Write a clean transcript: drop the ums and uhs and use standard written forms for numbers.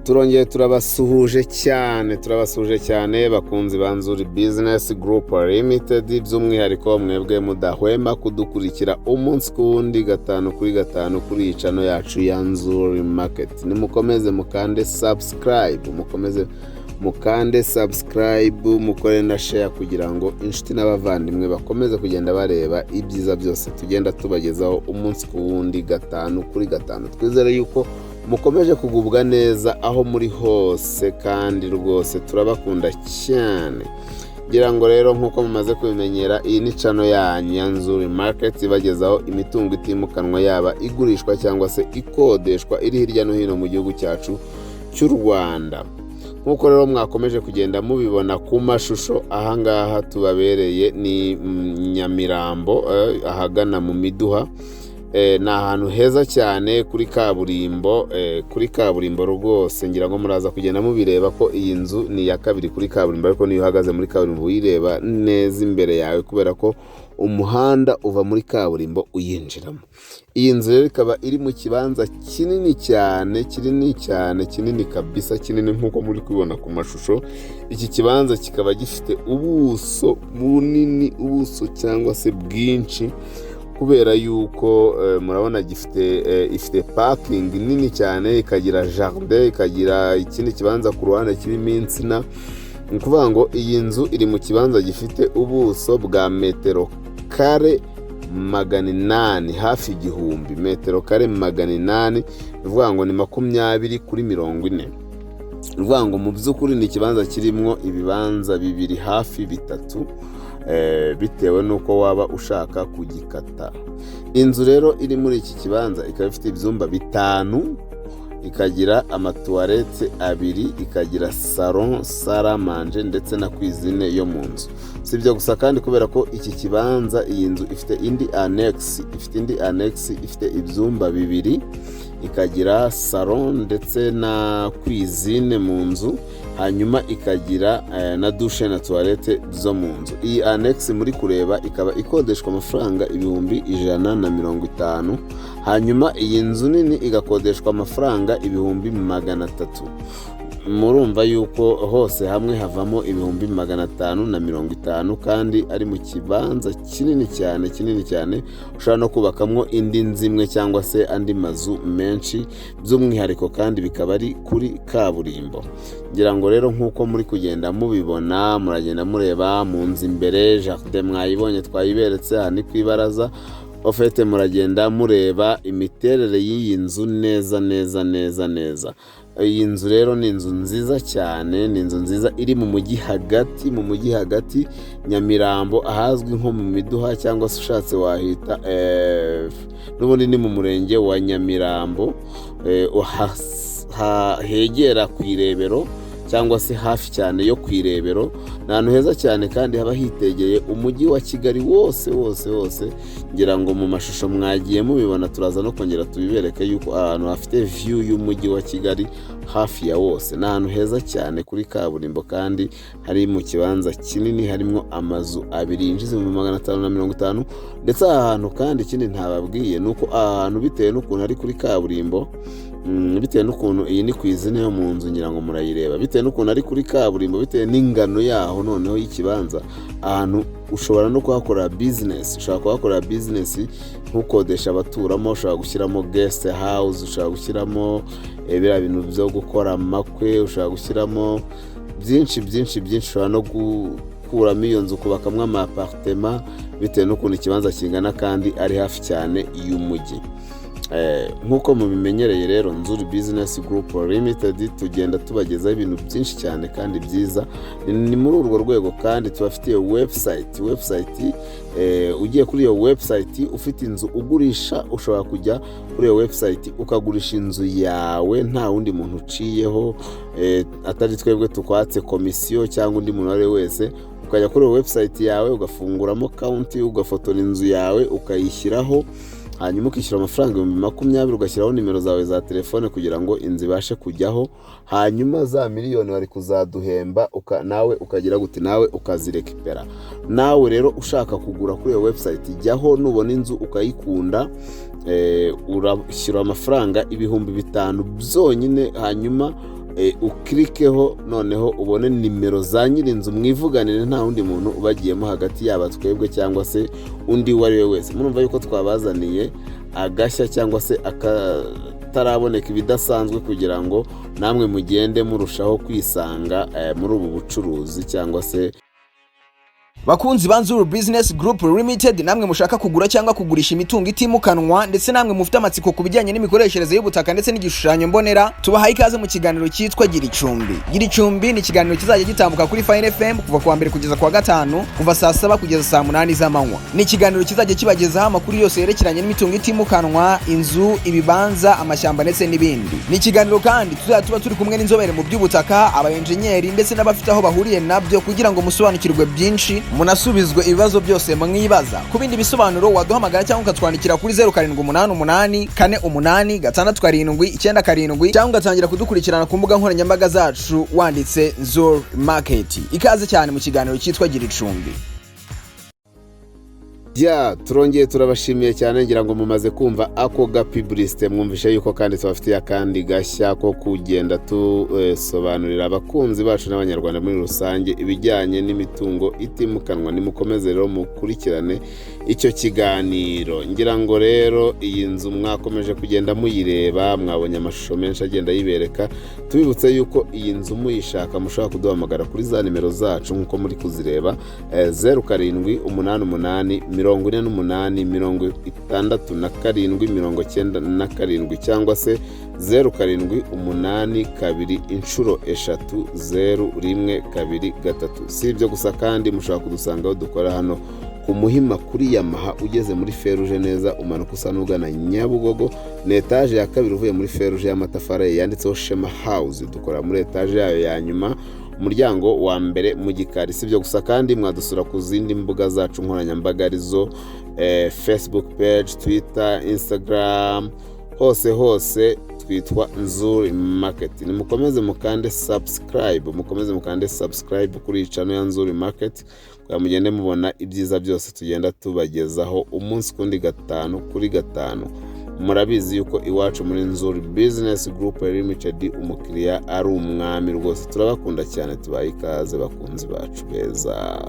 turongeye turabasuhuje cyane bakunzi banzuri business group limited, by'umwihariko mwebwe mudahwema kudukurikira umunsi ku wundi gatanu kuri channel yacu ya Nzuri Market. Nimukomeze mukande subscribe, mukore na share kugira ngo inshuti n'abavandimwe bakomeze kugenda bareba ibyiza byose tugenda tubagezaho umunsi ku wundi gatanu. Twizere yuko mukomeje kugubwa neza aho muri hose, kandi rwose turabakunda cyane. Ngira ngo rero nkuko mumaze kubimenyera, iyi ni channel yanyu ya Nzuri Market ibagezaho imitungo itimukanwa, yaba igurishwa cyangwa se ikodeshwa, iri hirya no hino mu gihugu cyacu cy'u Rwanda. Nkuko rero mwakomeje kugenda mubibona ku mashusho, ahangaha tubabereye ni Nyamirambo, ahagana mu Miduha. Ni ahantu heza cyane kuri kaburimbo rwose. Ngira ngo muraza kugenda mubireba ko iyi nzu ni ya kabiri kuri kaburimbo, ariko niyo uhagaze muri kaburimbo uyireba neza imbere yawe, kubera ko umuhanda uva muri kaburimbo uyinjiramo. Iyi nzu rero ikaba iri mu kibanza kinini kabisa, kinini nkuko muri kubibona ku mashusho. Iki kibanza kikaba gifite ubuso bunini, cyangwa se bwinshi, kubera yuko murabona ifite parking nini cyane, ikagira jardin, ikagira ikindi kibanza ku ruhande kirimo insina. Ni ukuvuga ngo iyi nzu iri mu kibanza gifite ubuso bwa metero kare 800, hafi 1000 metero kare 800, bivuga ngo ni 20 kuri 40. Bivuga ngo mu by'ukuri ni ikibanza kirimo ibibanza bibiri hafi bitatu, bitewe nuko waba ushaka kugikata. Inzu rero iri muri iki kibanza ikaba ifite ibyumba 5, ikagira amatoilette 2, ikagira salon, salle à manger ndetse na cuisine yo mu nzu. Sibyo gusa kandi, kubera ko iki kibanza, iyi nzu ifite indi annex, ifite ibyumba 2, ikagira salon ndetse na cuisine mu nzu, hanyuma ikagira na douche na toilette zo mu nzu. Iyi annex muri kureba ikaba ikodeshwa amafaranga 150, hanyuma iyi nzu nini igakodeshwa amafaranga 300. Murumva yuko hose hamwe havamo 550, kandi ari mu kibanza kinini cyane, ushobora no kubakamwo indi nzu imwe cyangwa se andi mazu menshi, by'umwihariko kandi bikaba ari kuri kaburimbo. Ngira ngo rero nkuko muri kugenda mubibona, muragenda mureba mu nzu imbere, jardin mwayibonye twayiberetse, aha ni kwibaraza. Ofete muragenda mureba imiterere y'iyi nzu neza. Iyi nzu rero ni inzu nziza cyane, ni inzu nziza iri mu mujyi hagati, Nyamirambo, ahazwi nko mu Miduha, cyangwa se ushatse wahita n'ubundi ni mu murenge wa Nyamirambo, hegera ku Irebero, cyangwa se hafi cyane yo ku Irebero. Ni ahantu heza cyane, kandi haba hitegeye umujyi wa Kigali wose. Ngira ngo mu mashusho mwagiye mubibona, turaza no kongera tubibereke yuko ahantu hafite view y'umujyi wa Kigali hafi ya wose. Ni ahantu heza cyane kuri kaburimbo, kandi hari mu kibanza kinini, harimo amazu 2 yinjiza 550. Ndetse aha hantu kandi ikindi ntababwiye nuko aha hantu, bitewe n'ukuntu ari kuri kaburimbo, bitewe n'ukuntu iyi ni cuisine yo mu nzu, ngira ngo murayireba, bitewe n'ukuntu ari kuri kaburimbo, bitewe n'ingano yaho noneho y'ikibanza, ahantu ushobora no kuhakora business, nkukodesha abaturamo, ushobora gushyiramo guest house, ushobora gushyiramo biriya bintu byo gukora amakwe, ushobora gushyiramo byinshi, ushobora no gukuramo iyo nzu kubakamwe ama appartement, bitewe n'ukuntu ikibanza kingana, kandi ari hafi cyane y'umujyi. Nkuko mubimenyereye rero, Nzuri Business Group Limited tugenda tubagezaho ibintu byinshi cyane kandi byiza. Ni muri urwo rwego kandi tubafitiye website. Ugiye kuri iyo website ufite inzu ugurisha, ushobora kujya kuri iyo website ukagurisha inzu yawe nta wundi muntu uciyeho, atari twebwe tukwatse komisiyo cyangwa undi muntu wari wese. Ukajya kuri iyo website yawe, ugafunguramo account, ugafotora inzu yawe, ukayishyiraho, hanyuma ukishyura amafaranga 20,000, ugashyiraho nimero zawe za telefone kugira ngo inzu ibashe kujyaho. Hanyuma za miliyoni bari kuzaduhemba, nawe ukagira gute, nawe ukazirekipera. Nawe rero ushaka kugura kuri iyo website, jyaho, nubona inzu ukayikunda, urashyira amafaranga 5,000 byonyine, hanyuma ukirikeho noneho ubone nimero za nyirinzu mwivuganire nta wundi muntu ubagiyemo hagati yaba twebwe cyangwa se undi uwo ari we wese. Murumva yuko twabazaniye agashya cyangwa se akataraboneka ibidasanzwe kugira ngo namwe mugende murushaho kwisanga muri ubu bucuruzi cyangwa se bakunzi ba NZIZA Business Group Limited, namwe mushaka kugura cyangwa kugurisha imitungo itimukanwa ndetse namwe mufite amatsiko ku bijyanye n'imikoreshereze y'ubutaka ndetse n'igishushanyo mbonera, tubahaye ikaze mu kiganiro cyitwa Gira Icumbi. Gira Icumbi ni ikiganiro kizajya gitambuka kuri Fine FM kuva kuwa mbere kugeza kuwa gatanu, kuva saa 7 kugeza saa 8 z'amanywa. Ni ikiganiro kizajya kibagezaho amakuru yose yerekeranye n'imitungo itimukanwa, inzu, ibibanza, amashyamba ndetse n'ibindi. Ni ikiganiro kandi tuba turi kumwe n'inzobere mu by'ubutaka, abayenjenyeri ndetse n'abafite aho bahuriye nabyo kugira ngo musobanukirwe byinshi, munasubizwe ibibazo byose mwibaza. Ku bindi bisobanuro waduhamagara cyangwa ukatwandikira kuri 0788 48 6 7 cyangwa ugatangira kudukurikirana ku mbuga nkoranyambaga zacu wanditse NZIZA Market. Ikaze cyane mu kiganiro cyitwa Gira Icumbi. Turongeye turabashimiye cyane, ngira ngo mumaze kumva ako gapibriste, mwumvishe yuko kandi tubafitiye akandi gashya ko kugenda tusobanurira abakunzi bacu n'abanyarwanda muri rusange ibijyanye n'imitungo itimukanwa. Nimukomeze rero mukurikirane icyo kiganiro. Ngira ngo rero iyi nzu mwakomeje kugenda muyireba, mwabonye amashusho menshi agenda yibereka. Tubibutse yuko iyi nzu muyishaka mushobora kuduhamagara kuri za nimero zacu nkuko muri kuzireba, 0788 48 67 cyangwa se 0782 Si ibyo gusa kandi mushobora kudusangaho dukora hano ku Muhima kuri Yamaha, ugeze muri Feruje neza umanuka usa n'ugana Nyabugogo, ni etaje ya kabiri uvuye muri Feruje y'amatafari yanditseho Shema House. Dukora muri etaje yayo ya nyuma, umuryango wa mbere mu gikari. Si ibyo gusa kandi mwadusura ku zindi mbuga zacu nkoranyambaga arizo Facebook page, Twitter, Instagram, hose twitwa NZIZA Market. Nimukomeze mukande subscribe kuri channel ya NZIZA Market kugira mugende mubona ibyiza byose tugenda tubagezaho umunsi kundi gatanu kuri gatanu. Murabizi yuko iwacu muri NZIZA Business Group Limited umukiriya ari umwami rwose. Turabakunda cyane, tubaye ikaze bakunzi bacu beza.